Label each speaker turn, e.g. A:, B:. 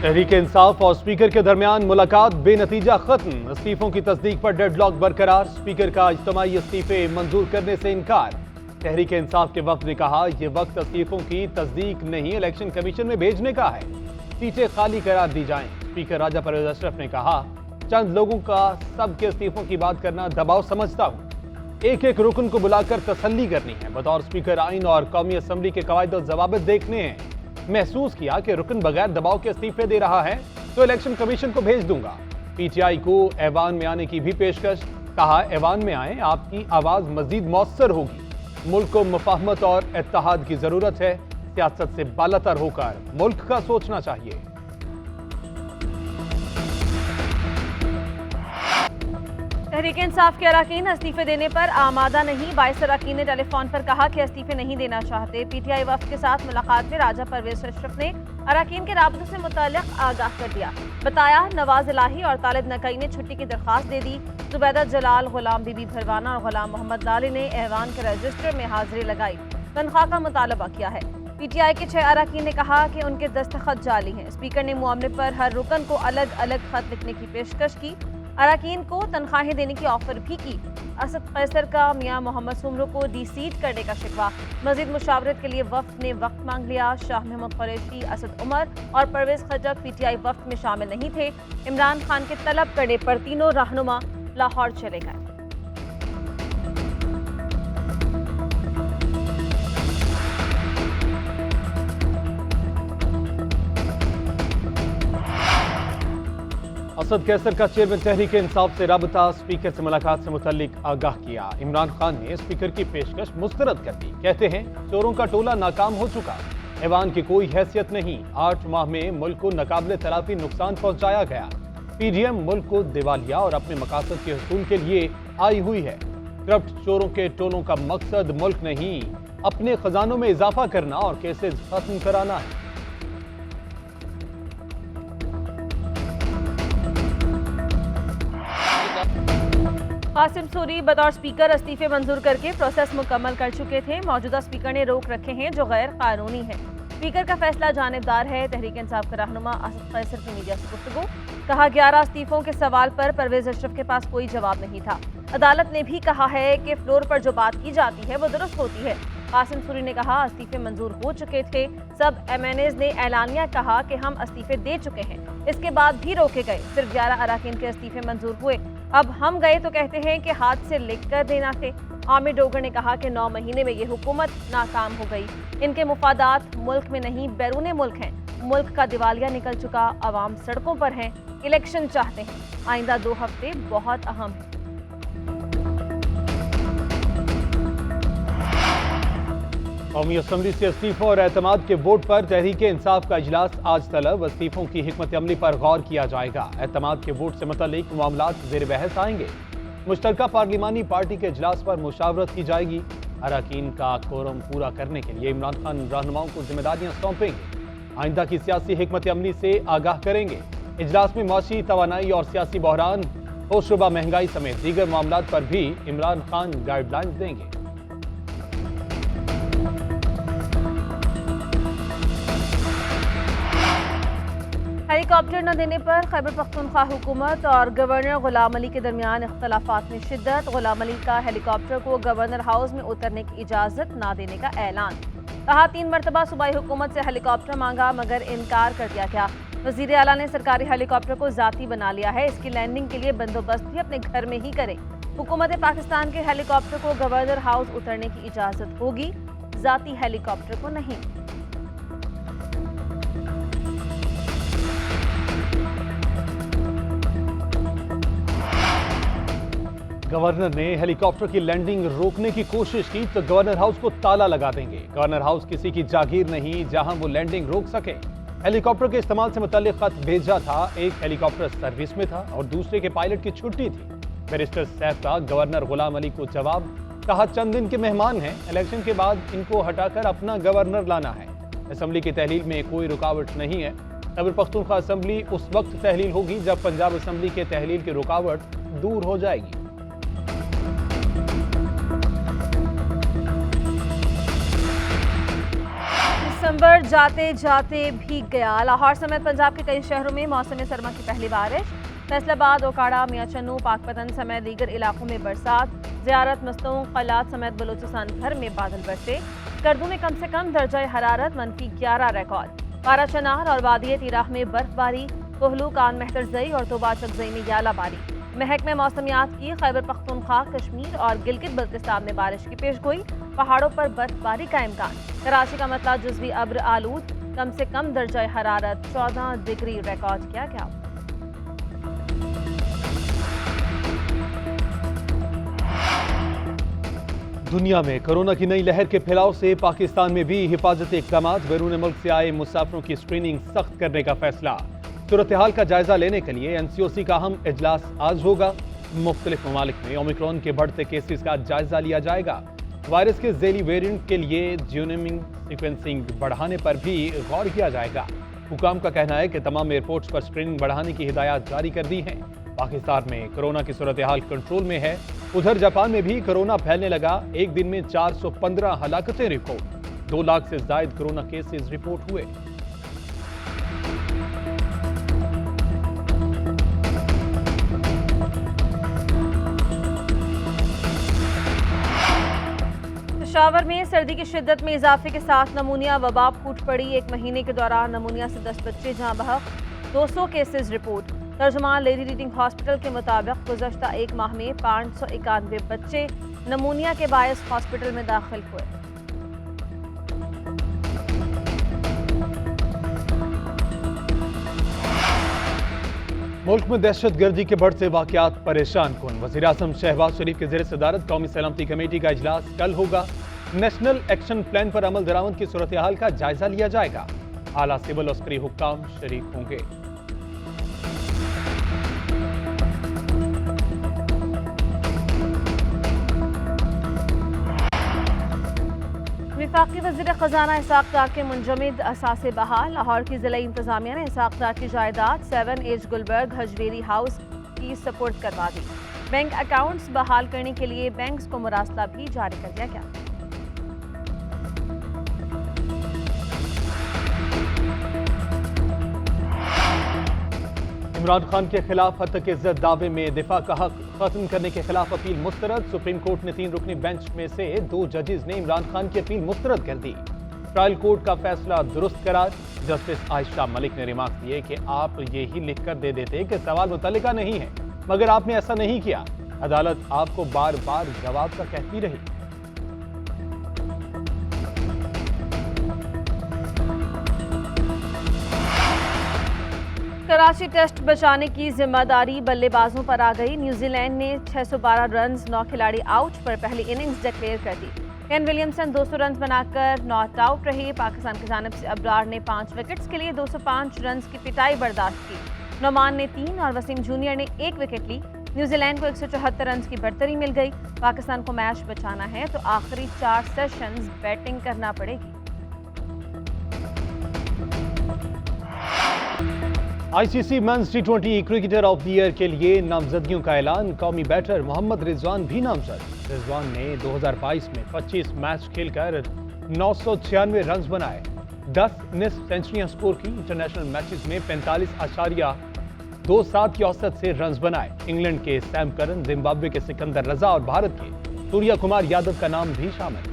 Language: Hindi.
A: तहरीक इंसाफ और स्पीकर के दरमियान मुलाकात बेनतीजा खत्म। इस्तीफों की तस्दीक पर डेडलॉक बरकरार। स्पीकर का इज्तिमाई इस्तीफे मंजूर करने से इनकार। तहरीक इंसाफ के वक्त ने कहा, यह वक्त इस्तीफों की तस्दीक नहीं, इलेक्शन कमीशन में भेजने का है। सीटें खाली करार दी जाएं। स्पीकर राजा परवेज अशरफ ने कहा, चंद लोगों का सबके इस्तीफों की बात करना दबाव समझता हूं। एक एक रुकन को बुलाकर तसल्ली करनी है। बतौर स्पीकर आइन और कौमी असम्बली के कवायद और जवाबित देखने हैं। महसूस किया कि रुकन बगैर दबाव के इस्तीफे दे रहा है तो इलेक्शन कमीशन को भेज दूंगा। पीटीआई को ऐवान में आने की भी पेशकश। कहा, ऐवान में आए, आपकी आवाज मजीद मौसर होगी। मुल्क को मुफाहमत और इत्तेहाद की जरूरत है। सियासत से बालातर होकर मुल्क का सोचना चाहिए।
B: तहरीक इंसाफ के अरकान इस्तीफे देने पर आमादा नहीं। 22 अरकान ने टेलीफोन पर कहा कि इस्तीफे नहीं देना चाहते। पीटीआई वफ्द के साथ मुलाकात में राजा परवेज अशरफ ने अरकान के राबतों से मुताल्लिक आगाह कर दिया। बताया, नवाज इलाही और तालिब नकई ने छुट्टी की दरख्वास्त दे दी। जुबैदा जलाल, गुलाम बीबी भरवाना और गुलाम मोहम्मद लाली ने ऐवान के रजिस्टर में हाजिरी लगाई, तनख्वाह का मुतालबा किया है। पीटीआई के 6 अरकान ने कहा कि उनके दस्तखत जाली हैं। स्पीकर ने मामले पर हर रुकन को अलग अलग खत लिखने की पेशकश की। अरकान को तनख्वाहें देने की ऑफर भी की। असद कैसर का मियां मोहम्मद सुमरो को डीसीट करने का शिकवा। मजीद मुशावरत के लिए वफ्द ने वक्त मांग लिया। शाह महमूद कुरैशी, असद उमर और परवेज खजक पीटीआई वफ्द में शामिल नहीं थे। इमरान खान के तलब करने पर तीनों रहनुमा लाहौर चले गए।
A: असद कैसर का चेयरमैन तहरीक इंसाफ से राबता। स्पीकर से मुलाकात से मुतल्लिक आगाह किया। इमरान खान ने स्पीकर की पेशकश मुस्तरद कर दी। कहते हैं, चोरों का टोला नाकाम हो चुका। ऐवान की कोई हैसियत नहीं। 8 माह में मुल्क को नाकाबिले तलाफी नुकसान पहुंचाया गया। पीडीएम मुल्क को दिवालिया और अपने मकासद के हसूल के लिए आई हुई है। करप्ट चोरों के टोलों का मकसद मुल्क नहीं, अपने खजानों में इजाफा करना और केसेज खत्म कराना है।
B: कासिम सूरी बतौर स्पीकर इस्तीफे मंजूर करके प्रोसेस मुकम्मल कर चुके थे। मौजूदा स्पीकर ने रोक रखे हैं जो गैर कानूनी है। स्पीकर का फैसला जानिबदार है। तहरीक इंसाफ का रहनुमा असद कैसर की मीडिया से गुफ्तगू। कहा, 11 इस्तीफों के सवाल पर परवेज अशरफ के पास कोई जवाब नहीं था। अदालत ने भी कहा है कि फ्लोर पर जो बात की जाती है वो दुरुस्त होती है। कासिम सूरी ने कहा, इस्तीफे मंजूर हो चुके थे। सब एमएनएज ने ऐलानिया कहा कि हम इस्तीफे दे चुके हैं। इसके बाद भी रोके गए। सिर्फ 11 अरकान के इस्तीफे मंजूर हुए। अब हम गए तो कहते हैं कि हाथ से लिख कर देना थे। आमिर डोगर ने कहा कि 9 महीने में ये हुकूमत नाकाम हो गई। इनके मुफादात मुल्क में नहीं, बैरून मुल्क हैं। मुल्क का दिवालिया निकल चुका। आवाम सड़कों पर हैं। इलेक्शन चाहते हैं। आइंदा 2 हफ्ते बहुत अहम हैं।
A: कौमी असम्बली से इस्तीफों और एतमाद के वोट पर तहरीक इंसाफ का इजलास आज तलब। इस्तीफों की हिकमत अमली पर गौर किया जाएगा। एतमाद के वोट से मुतल्लिक मामलात ज़ेर बहस आएंगे। मुश्तरका पार्लिमानी पार्टी के इजलास पर मुशावरत की जाएगी। अरकान का कोरम पूरा करने के लिए इमरान खान रहनुमाओं को जिम्मेदारियां सौंपेंगे। आइंदा की सियासी हिकमत अमली से आगाह करेंगे। इजलास में मौसी तवानाई और सियासी बहरान, होशरुबा महंगाई समेत दीगर मामलात पर भी इमरान खान गाइडलाइंस देंगे।
B: हेलीकॉप्टर न देने पर खैबर पख्तूनख्वा हुकूमत और गवर्नर गुलाम अली के दरमियान इख्तलाफात में शिद्दत। गुलाम अली का हेलीकॉप्टर को गवर्नर हाउस में उतरने की इजाज़त न देने का ऐलान। कहा, 3 मरतबा सूबाई हुकूमत से हेलीकॉप्टर मांगा मगर इनकार कर दिया गया। वज़ीर आला ने सरकारी हेलीकॉप्टर को ज़ाती बना लिया है। इसकी लैंडिंग के लिए बंदोबस्त भी अपने घर में ही करे। हुकूमत पाकिस्तान के हेलीकॉप्टर को गवर्नर हाउस उतरने की इजाज़त होगी, ज़ाती हेलीकॉप्टर को नहीं।
A: गवर्नर ने हेलीकॉप्टर की लैंडिंग रोकने की कोशिश की तो गवर्नर हाउस को ताला लगा देंगे। गवर्नर हाउस किसी की जागीर नहीं जहां वो लैंडिंग रोक सके। हेलीकॉप्टर के इस्तेमाल से मुतल्लिक खत भेजा था। एक हेलीकॉप्टर सर्विस में था और दूसरे के पायलट की छुट्टी थी। बैरिस्टर सैफ का गवर्नर गुलाम अली को जवाब। कहा, चंद दिन के मेहमान हैं, इलेक्शन के बाद इनको हटाकर अपना गवर्नर लाना है। असम्बली की तहलील में कोई रुकावट नहीं है। खैबर पख्तूनख्वा असम्बली उस वक्त तहलील होगी जब पंजाब असम्बली के तहलील की रुकावट दूर हो जाएगी।
B: दिसंबर दिसंबर जाते जाते भीग गया। लाहौर समेत पंजाब के कई शहरों में मौसम सरमा की पहली बारिश। फैसलाबाद, ओकाड़ा, मियां चन्नू, पाकपतन समेत दीगर इलाकों में बरसात। ज़ियारत, मस्तूं, कलात समेत बलूचिस्तान भर में बादल बरसे। करदू में कम से कम दर्जा हरारत -11 रिकॉर्ड। पारा चनार और वादिय तिराह में बर्फबारी। कोहलू, कान मेहतरजई और तोबा चकजई में यालाबारी। महकमे मौसमियात की खैबर पख्तूनख्वा, कश्मीर और गिलगित बल्तिस्तान में बारिश की पेशगोई। पहाड़ों पर बर्फबारी का इम्कान। कराची का मतला जुज़वी अब्र आलूद। कम से कम दर्जा हरारत 14 डिग्री रिकॉर्ड किया गया।
A: दुनिया में कोरोना की नई लहर के फैलाव से पाकिस्तान में भी हिफाजती इक़दाम। बैरून मुल्क से आए मुसाफिरों की स्क्रीनिंग सख्त करने का फैसला। सूरत हाल का जायजा लेने के लिए NCOC का अहम इजलास आज होगा। मुख्तलिफ ममालिक में ओमिक्रॉन के बढ़ते केसेस का जायजा लिया जाएगा। वायरस के ज़ैली वेरिएंट के लिए जीनोमिक सीक्वेंसिंग बढ़ाने पर भी गौर किया जाएगा। हुकाम का कहना है कि तमाम एयरपोर्ट्स पर स्क्रीनिंग बढ़ाने की हिदायत जारी कर दी हैं। पाकिस्तान में कोरोना की सूरत हाल कंट्रोल में है। उधर जापान में भी कोरोना फैलने लगा। एक दिन में 415 हलाकतें रिकॉर्ड। 2 लाख से ज्यादा कोरोना केसेस रिपोर्ट हुए।
B: पेशावर में सर्दी की शिद्दत में इजाफे के साथ नमूनिया वबा फूट पड़ी। 1 महीने के दौरान नमूनिया से 10 बच्चे जहां बहक। 200 केसेस रिपोर्ट। तर्जुमान लेडी रीडिंग हॉस्पिटल के मुताबिक गुज़श्ता 1 माह में 591 बच्चे नमूनिया के बायस हॉस्पिटल में दाखिल हुए।
A: मुल्क में दहशत गर्दी के बढ़ते वाकयात परेशान कुन। वज़ीर आज़म शहबाज शरीफ के ज़ेर सदारत कौमी सलामती कमेटी का इजलास कल होगा। नेशनल एक्शन प्लान पर अमल दरामद की सूरत हाल का जायजा लिया जाएगा। आला सिविल अस्करी हुक्काम शरीक होंगे।
B: वफाकी वज़ीर ख़जाना इसाक डार के मुंजमद असासे बहाल। लाहौर की ज़िला इंतज़ामिया ने इसाक डार की जायदाद 7 एज गुलबर्ग हजवेरी हाउस की सपोर्ट करवा दी। बैंक अकाउंट्स बहाल करने के लिए बैंक्स को मुरासला भी जारी कर दिया गया।
A: इमरान खान के खिलाफ हत्तक इज्जत दावे में दिफा का हक खत्म करने के खिलाफ अपील मुस्तरद। सुप्रीम कोर्ट ने 3 रुकनी बेंच में से 2 जजेस ने इमरान खान की अपील मुस्तरद कर दी। ट्रायल कोर्ट का फैसला दुरुस्त करार। जस्टिस आयशा मलिक ने रिमार्क दिए कि आप ये ही लिख कर दे देते कि सवाल मुतल्लिका नहीं है, मगर आपने ऐसा नहीं किया। अदालत आपको बार बार जवाब का कहती रही।
B: कराची टेस्ट बचाने की जिम्मेदारी बल्लेबाजों पर आ गई। न्यूजीलैंड ने 612 रन 9 खिलाड़ी आउट पर पहली इनिंग्स डिक्लेयर कर दी। केन विलियमसन 200 रन बनाकर नॉट आउट रहे। पाकिस्तान की जानिब से अब्रार ने 5 विकेट्स के लिए 205 रन की पिटाई बर्दाश्त की। नोमान ने 3 और वसीम जूनियर ने 1 विकेट ली। न्यूजीलैंड को 174 रन की बढ़तरी मिल गई। पाकिस्तान को मैच बचाना है तो आखिरी 4 सेशंस बैटिंग करना पड़ेगी।
A: ICC men's T20 cricketer of the year के लिए नामजदगियों का ऐलान। कौमी बैटर मोहम्मद रिजवान भी नामजद। रिजवान ने 2022 में 25 मैच खेलकर 996 रन बनाए। 10 निस्फ सेंचुरियां स्कोर की। इंटरनेशनल मैचेस में 45.27 की औसत से रन बनाए। इंग्लैंड के सैम करन, जिम्बाब्वे के सिकंदर रजा और भारत के सूर्या कुमार यादव का नाम भी शामिल।